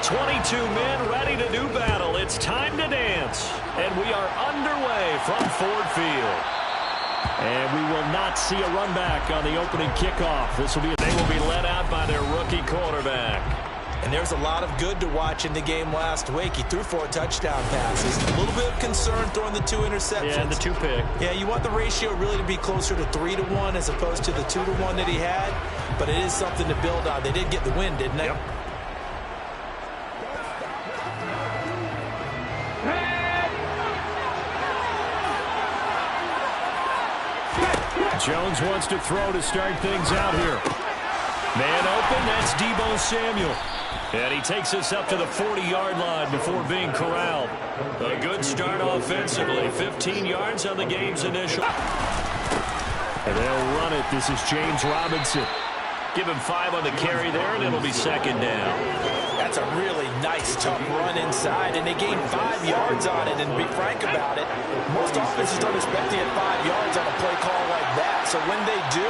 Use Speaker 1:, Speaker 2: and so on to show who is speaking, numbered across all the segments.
Speaker 1: 22 men ready to do battle. It's time to dance. And we are underway from Ford Field. And we will not see a run back on the opening kickoff. They will be led out by their rookie quarterback.
Speaker 2: And there's a lot of good to watch in the game last week. He threw 4 touchdown passes. A little bit of concern throwing the 2 interceptions.
Speaker 1: Yeah, the 2 pick.
Speaker 2: Yeah, you want the ratio really to be closer to 3-1 as opposed to the 2-1 that he had. But it is something to build on. They did get the win, didn't they?
Speaker 1: Yep. Jones wants to throw to start things out here. Man open, that's Deebo Samuel. And he takes us up to the 40-yard line before being corralled. A good start offensively. 15 yards on the game's initial. And they'll run it. This is James Robinson. Give him 5 on the carry there, and it'll be second down.
Speaker 2: That's a really nice, tough run inside, and they gained 5 yards on it. And to be frank about it, most offenses don't expect to get 5 yards on a play call like that. So when they do,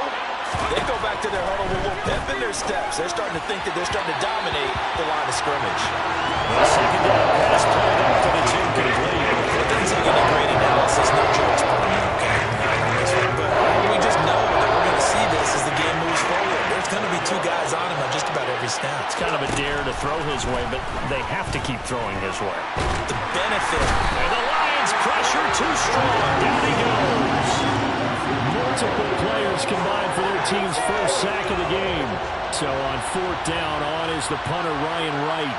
Speaker 2: they go back to their huddle with a little pep in their steps. They're starting to think that they're starting to dominate the line of scrimmage.
Speaker 1: Well, second down pass play there, but it's incomplete.
Speaker 2: It doesn't take any great analysis, no jokes, okay? But we just know that we're going to see this as the game moves forward. There's going to be 2 guys on him on just about every snap.
Speaker 1: It's kind of a dare to throw his way, but they have to keep throwing his way.
Speaker 2: The benefit.
Speaker 1: And the Lions pressure too strong. Down he goes. Multiple players combined for their team's first sack of the game. So on 4th down, on is the punter, Ryan Wright.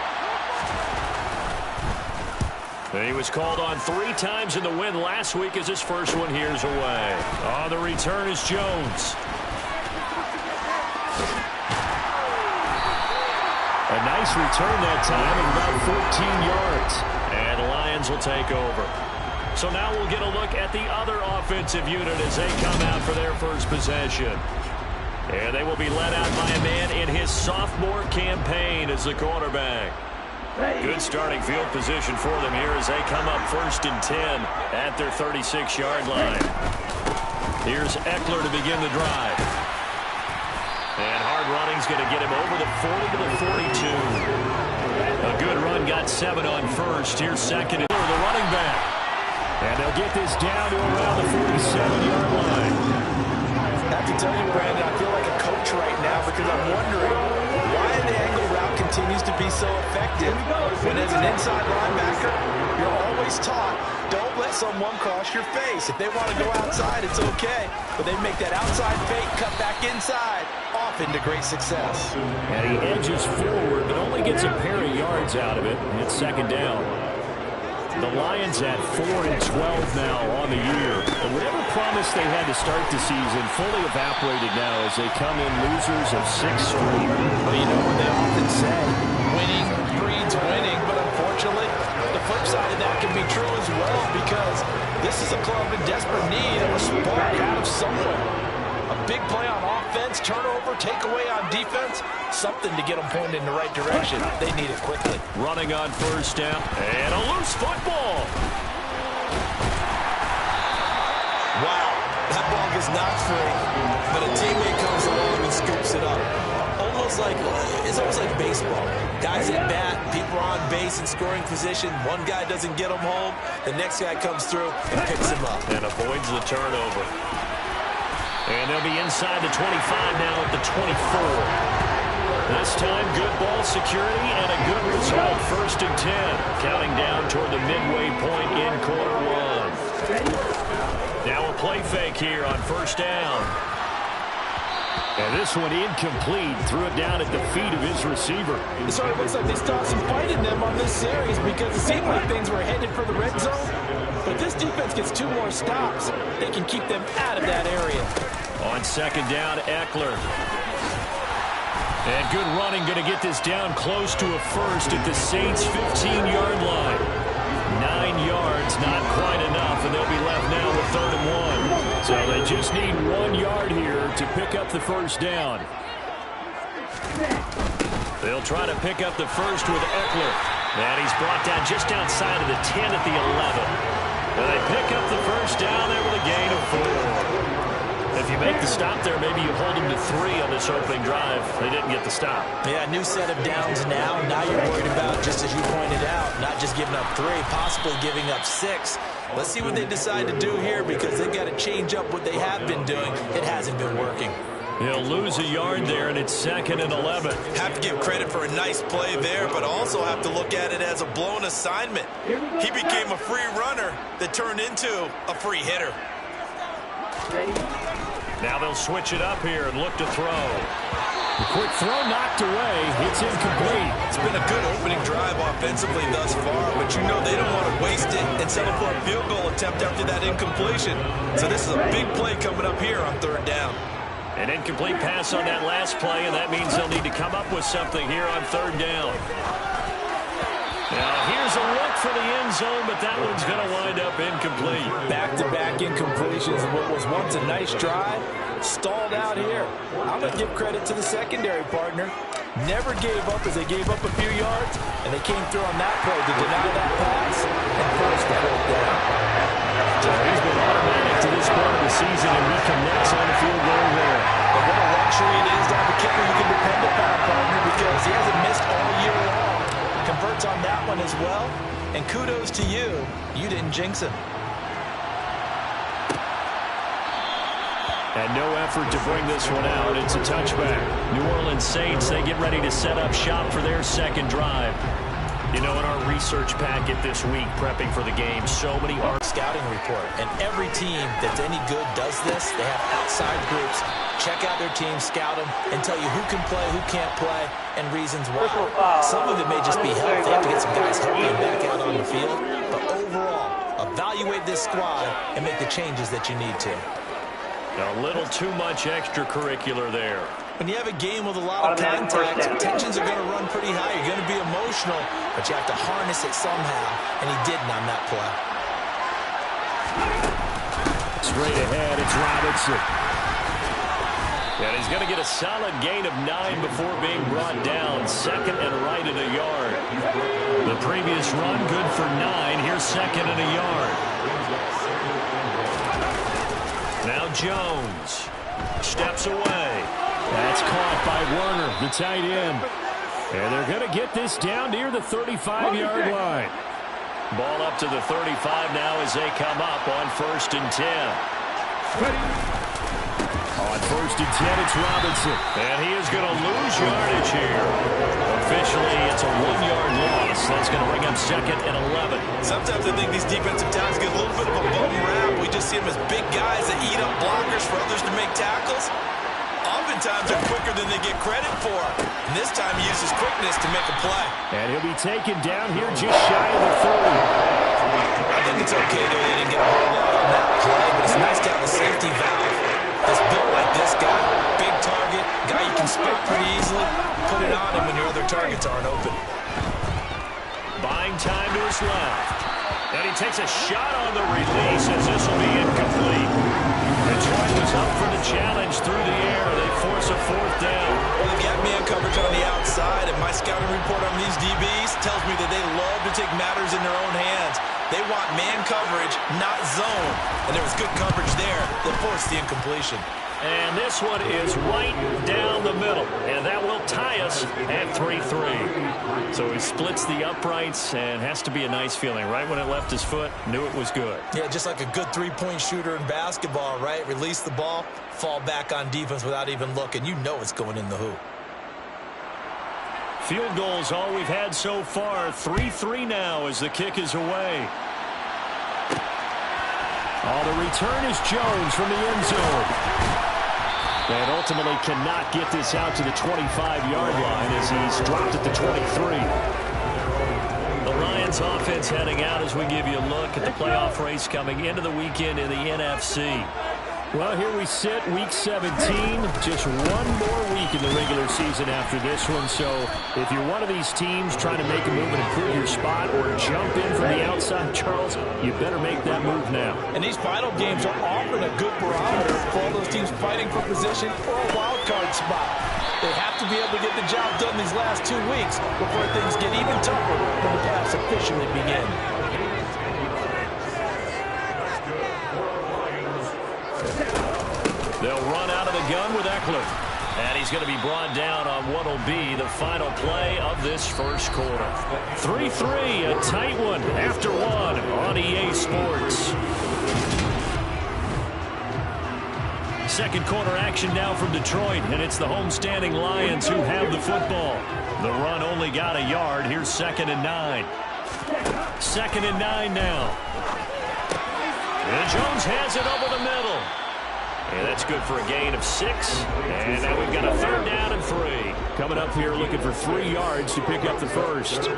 Speaker 1: And he was called on 3 times in the win last week as his first one here's away. On the return is Jones. A nice return that time of about 14 yards. And the Lions will take over. So now we'll get a look at the other offensive unit as they come out for their first possession. And they will be led out by a man in his sophomore campaign as the quarterback. Good starting field position for them here as they come up 1st and 10 at their 36-yard line. Here's Eckler to begin the drive. And hard running's going to get him over the 40 to the 42. A good run, got 7 on 1st. Here's 2nd and the running back. And they'll get this down to around the 47-yard line.
Speaker 2: I have to tell you, Brandon, I feel like a coach right now because I'm wondering why the angle route continues to be so effective. When as an inside linebacker, you're always taught, don't let someone cross your face. If they want to go outside, it's okay. But they make that outside fake, cut back inside, off into great success.
Speaker 1: And he edges forward, but only gets a pair of yards out of it. And it's 2nd down. The Lions at 4-12 now on the year. And whatever promise they had to start the season fully evaporated now as they come in losers of 6 straight.
Speaker 2: Well, you know what they often say, winning breeds winning, but unfortunately, the flip side of that can be true as well because this is a club in desperate need of a spark out of somewhere. A big play on offense, turnover, takeaway on defense, something to get them pointed in the right direction. They need it quickly.
Speaker 1: Running on 1st down, and a loose football.
Speaker 2: Wow, that ball gets knocked free, but a teammate comes along and scoops it up. It's almost like baseball. Guys at bat, people are on base in scoring position. One guy doesn't get them home, the next guy comes through and picks him up.
Speaker 1: And avoids the turnover. And they'll be inside the 25 now at the 24. This time, good ball security and a good result. 1st and 10. Counting down toward the midway point in quarter 1. Now a play fake here on 1st down. And this one incomplete. Threw it down at the feet of his receiver.
Speaker 2: So it looks like they stopped some fight in them on this series because it seemed like things were headed for the red zone. But this defense gets 2 more stops. They can keep them out of that area.
Speaker 1: On 2nd down, Eckler. And good running, going to get this down close to a 1st at the Saints' 15-yard line. 9 yards, not quite enough, and they'll be left now with 3rd and 1. So they just need 1 yard here to pick up the 1st down. They'll try to pick up the 1st with Eckler. And he's brought down just outside of the 10 at the 11. And they pick up the 1st down there with a gain of 4. If If you make the stop there, maybe you hold them to 3 on this opening drive. They didn't get the stop.
Speaker 2: Yeah, new set of downs now. Now you're worried about, just as you pointed out, not just giving up 3, possibly giving up 6. Let's see what they decide to do here, because they've got to change up what they have been doing. It hasn't been working.
Speaker 1: He'll lose a yard there, and it's 2nd and 11.
Speaker 3: Have to give credit for a nice play there, but also have to look at it as a blown assignment. He became a free runner that turned into a free hitter.
Speaker 1: Now they'll switch it up here and look to throw. The quick throw knocked away. It's incomplete.
Speaker 3: It's been a good opening drive offensively thus far, but you know they don't want to waste it and settle for a field goal attempt after that incompletion. So this is a big play coming up here on 3rd down.
Speaker 1: An incomplete pass on that last play, and that means they'll need to come up with something here on 3rd down. Now, here's a look for the end zone, but that one's going to wind up incomplete.
Speaker 2: Back-to-back incompletions. What was once a nice drive stalled out here. I'm going to give credit to the secondary partner. Never gave up as they gave up a few yards, and they came through on that play to deny that pass and force the 4th down.
Speaker 1: So he's been automatic to this point of the season, and he connects on the field goal there.
Speaker 2: But what a luxury it is to have a kicker you can depend upon, partner, because he hasn't missed all year long. Converts on that one as well, and kudos to you. You didn't jinx him.
Speaker 1: And no effort to bring this one out. It's a touchback. New Orleans Saints, they get ready to set up shop for their 2nd drive. You know, in our research packet this week, prepping for the game, so many
Speaker 2: scouting report. And every team that's any good does this. They have outside groups. Check out their team, scout them, and tell you who can play, who can't play, and reasons why. Some of it may just be health. They have to get some guys healthy and back out on the field. But overall, evaluate this squad and make the changes that you need to.
Speaker 1: A little too much extracurricular there.
Speaker 2: When you have a game with a lot of contact, tensions are going to run pretty high. You're going to be emotional, but you have to harness it somehow, and he didn't on that play.
Speaker 1: Straight ahead, it's Robinson. And he's going to get a solid gain of 9 before being brought down. 2nd and right at a yard. The previous run, good for 9. Here's 2nd and a yard. Now Jones steps away. That's caught by Werner, the tight end. And they're going to get this down near the 35-yard line. Ball up to the 35 now as they come up on 1st and 10. On 1st and 10, it's Robinson. And he is going to lose yardage here. Officially, it's a 1-yard loss. That's going to bring up 2nd and 11.
Speaker 3: Sometimes I think these defensive tackles get a little bit of a bum rap. We just see them as big guys that eat up blockers for others to make tackles. Oftentimes they're quicker than they get credit for. And this time he uses quickness to make a play.
Speaker 1: And he'll be taken down here just shy of the 30.
Speaker 3: I think it's okay though they didn't get a whole lot on that play, but it's nice to have a safety valve that's built like this guy. Big target, guy you can split pretty easily. Put it on him when your other targets aren't open.
Speaker 1: Buying time to his left. And he takes a shot on the release as this will be incomplete. Detroit was up for the challenge through the air. They force a 4th down.
Speaker 3: Well, they've got man coverage on the outside, and my scouting report on these DBs tells me that they love to take matters in their own hands. They want man coverage, not zone. And there was good coverage there that forced the incompletion.
Speaker 1: And this one is right down the middle. And that will tie us at 3-3. So he splits the uprights, and has to be a nice feeling. Right when it left his foot, knew it was good.
Speaker 2: Yeah, just like a good 3-point shooter in basketball, right? Release the ball, fall back on defense without even looking. You know it's going in the hoop.
Speaker 1: Field goals all we've had so far. 3-3 now as the kick is away. The return is Jones from the end zone. And ultimately cannot get this out to the 25-yard line as he's dropped at the 23. The Lions offense heading out as we give you a look at the playoff race coming into the weekend in the NFC. Well, here we sit, Week 17, just one more week in the regular season after this one. So if you're one of these teams trying to make a move and improve your spot or jump in from the outside, Charles, you better make that move now.
Speaker 2: And these final games are often a good barometer for all those teams fighting for position or a wild card spot. They have to be able to get the job done these last 2 weeks before things get even tougher when the playoffs officially begin.
Speaker 1: They'll Ekeler. And he's going to be brought down on what will be the final play of this first quarter. 3-3, a tight one after one on EA Sports. Second quarter action now from Detroit, and it's the homestanding Lions who have the football. The run only got a yard. Here's 2nd and 9. 2nd and 9 now. And Jones has it over the middle. And that's good for a gain of 6. And now we've got a 3rd down and 3. Coming up here looking for 3 yards to pick up the first.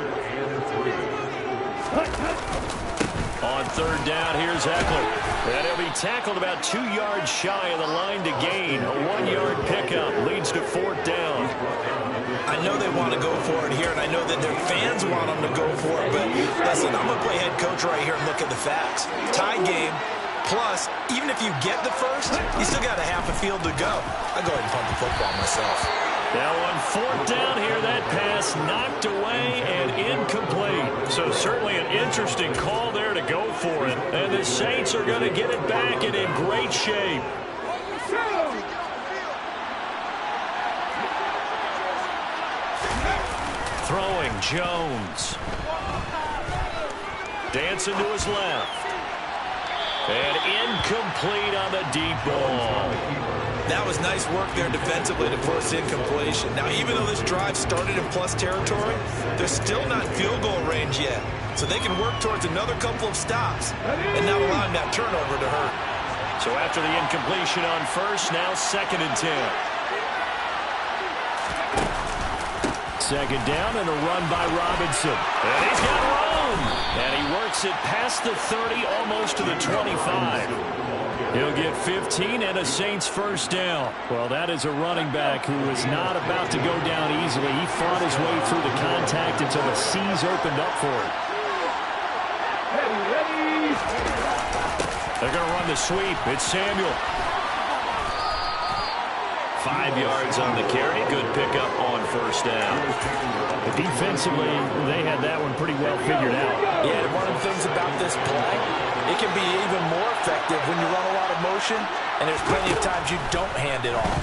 Speaker 1: On 3rd down, here's Ekeler. And he'll be tackled about 2 yards shy of the line to gain. A 1-yard pickup leads to 4th down.
Speaker 3: I know they want to go for it here, and I know that their fans want them to go for it. But listen, I'm going to play head coach right here and look at the facts. Tie game. Plus, even if you get the first, you still got a half a field to go. I'll go ahead and punt the football myself.
Speaker 1: Now on 4th down here, that pass knocked away and incomplete. So certainly an interesting call there to go for it. And the Saints are going to get it back and in great shape. Throwing Jones. Dancing to his left. And incomplete on the deep ball.
Speaker 3: That was nice work there defensively to force incompletion. Now, even though this drive started in plus territory, they're still not field goal range yet. So they can work towards another couple of stops and not allowing that turnover to hurt.
Speaker 1: So after the incompletion on first, now 2nd and 10. 2nd down and a run by Robinson. And he's got room. And he works it past the 30, almost to the 25. He'll get 15 and a Saints first down. Well, that is a running back who is not about to go down easily. He fought his way through the contact until the seas opened up for him. They're going to run the sweep. It's Samuel. 5 yards on the carry. Good pickup on first down. But defensively, they had that one pretty well figured out.
Speaker 2: Yeah, and one of the things about this play, it can be even more effective when you run a lot of motion, and there's plenty of times you don't hand it off.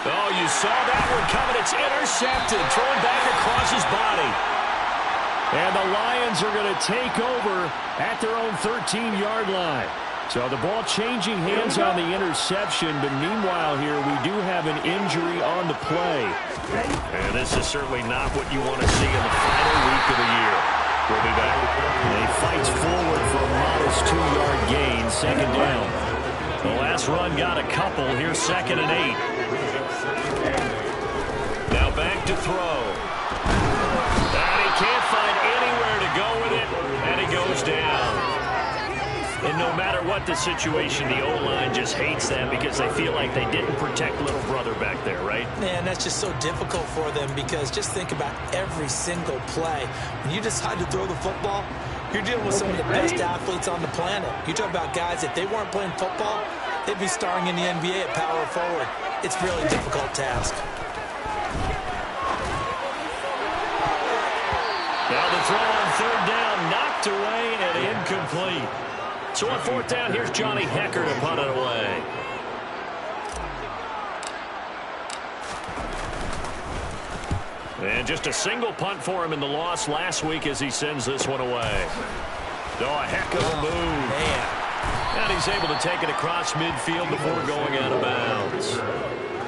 Speaker 1: Oh, you saw that one coming. It's intercepted. Thrown back across his body. And the Lions are going to take over at their own 13-yard line. So the ball changing hands on the interception, but meanwhile here we do have an injury on the play. And this is certainly not what you want to see in the final week of the year. We'll be back. And he fights forward for a modest 2-yard gain, 2nd down. The last run got a couple. Here's 2nd and 8. Now back to throw. And he can't find anywhere to go with it, and he goes down. And no matter what the situation, the O-line just hates them because they feel like they didn't protect little brother back there, right?
Speaker 2: Man, that's just so difficult for them because just think about every single play. When you decide to throw the football, you're dealing with some of the best athletes on the planet. You talk about guys, if they weren't playing football, they'd be starring in the NBA at power forward. It's a really difficult task.
Speaker 1: Now the throw on 3rd down, knocked away and incomplete. So on 4th down, here's Johnny Hekker to punt it away. And just a single punt for him in the loss last week as he sends this one away. Oh, a heck of a move.
Speaker 2: Man.
Speaker 1: And he's able to take it across midfield before going out of bounds.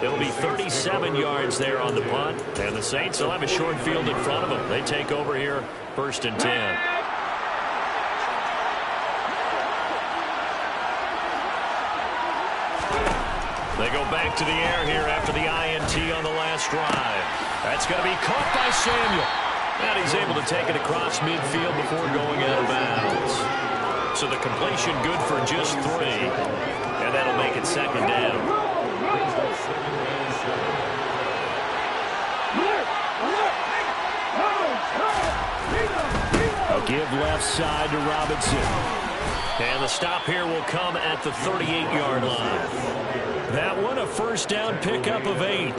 Speaker 1: It'll be 37 yards there on the punt. And the Saints will have a short field in front of them. They take over here, 1st and 10. They go back to the air here after the INT on the last drive. That's going to be caught by Samuel. And he's able to take it across midfield before going out of bounds. So the completion good for just 3. And that'll make it 2nd down. A give left side to Robinson. And the stop here will come at the 38-yard line. That one, a first down pickup of 8.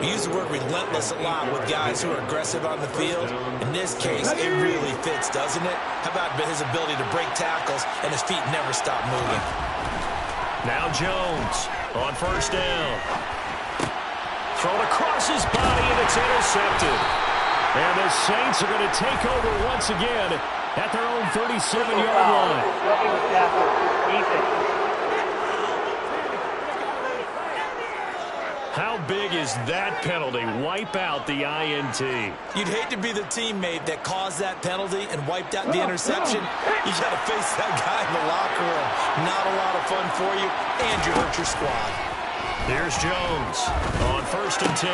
Speaker 3: We use the word relentless a lot with guys who are aggressive on the field. In this case, it really fits, doesn't it? How about his ability to break tackles and his feet never stop moving?
Speaker 1: Now Jones on first down. Thrown across his body, and it's intercepted. And the Saints are going to take over once again at their own 37-yard line. How big is that penalty? Wipe out the INT.
Speaker 3: You'd hate to be the teammate that caused that penalty and wiped out the interception. You got to face that guy in the locker room. Not a lot of fun for you, and you hurt your squad.
Speaker 1: Here's Jones on first and 10.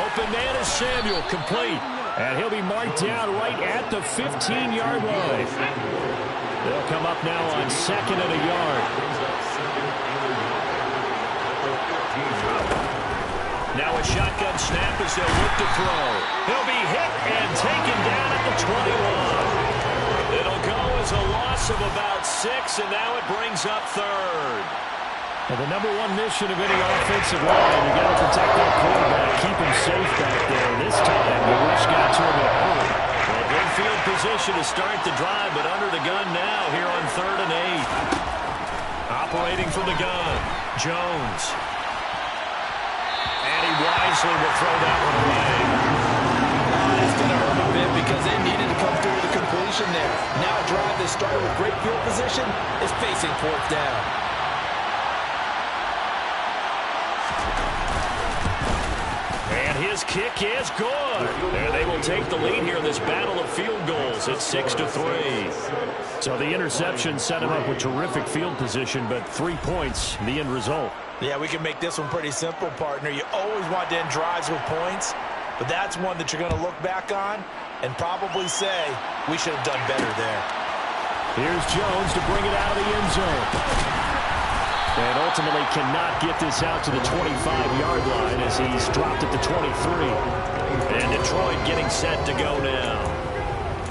Speaker 1: Open man is Samuel, complete. And he'll be marked down right at the 15-yard line. They'll come up now on 2nd and a yard. Now a shotgun snap as they'll look to throw. He'll be hit and taken down at the 21. It'll go as a loss of about 6, and now it brings up 3rd. And the number one mission of any offensive line, you got to protect that quarterback, keep him safe back there. This time, the rush got to him at home. Well, good field position to start the drive, but under the gun now here on 3rd and 8. Operating from the gun, Jones. And he wisely will throw that one away.
Speaker 3: It's going to hurt a bit because they needed to come through with a completion there. Now a drive that started with great field position is facing 4th down.
Speaker 1: His kick is good. And they will take the lead here in this battle of field goals at 6-3. So the interception set him up with terrific field position, but 3 points, the end result.
Speaker 3: Yeah, we can make this one pretty simple, partner. You always want to end drives with points, but that's one that you're going to look back on and probably say, we should have done better there.
Speaker 1: Here's Jones to bring it out of the end zone. And ultimately cannot get this out to the 25-yard line as he's dropped at the 23. And Detroit getting set to go now.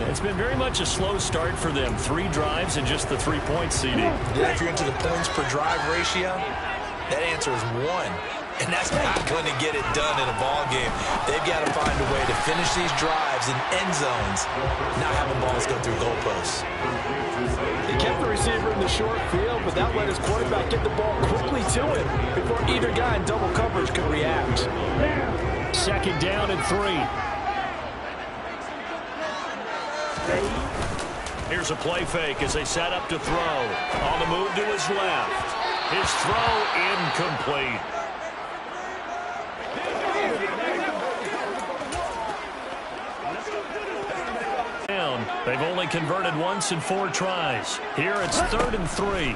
Speaker 1: It's been very much a slow start for them. 3 drives and just the 3 points, CD.
Speaker 3: Yeah, if you're into the points per drive ratio, that answer is 1. And that's not going to get it done in a ball game. They've got to find a way to finish these drives in end zones, not having balls go through goalposts.
Speaker 2: He kept the receiver in the short field, but that let his quarterback get the ball quickly to him before either guy in double coverage could react.
Speaker 1: 2nd down and 3. Here's a play fake as they set up to throw. On the move to his left. His throw incomplete. They've only converted once in 4 tries. Here it's 3rd and 3.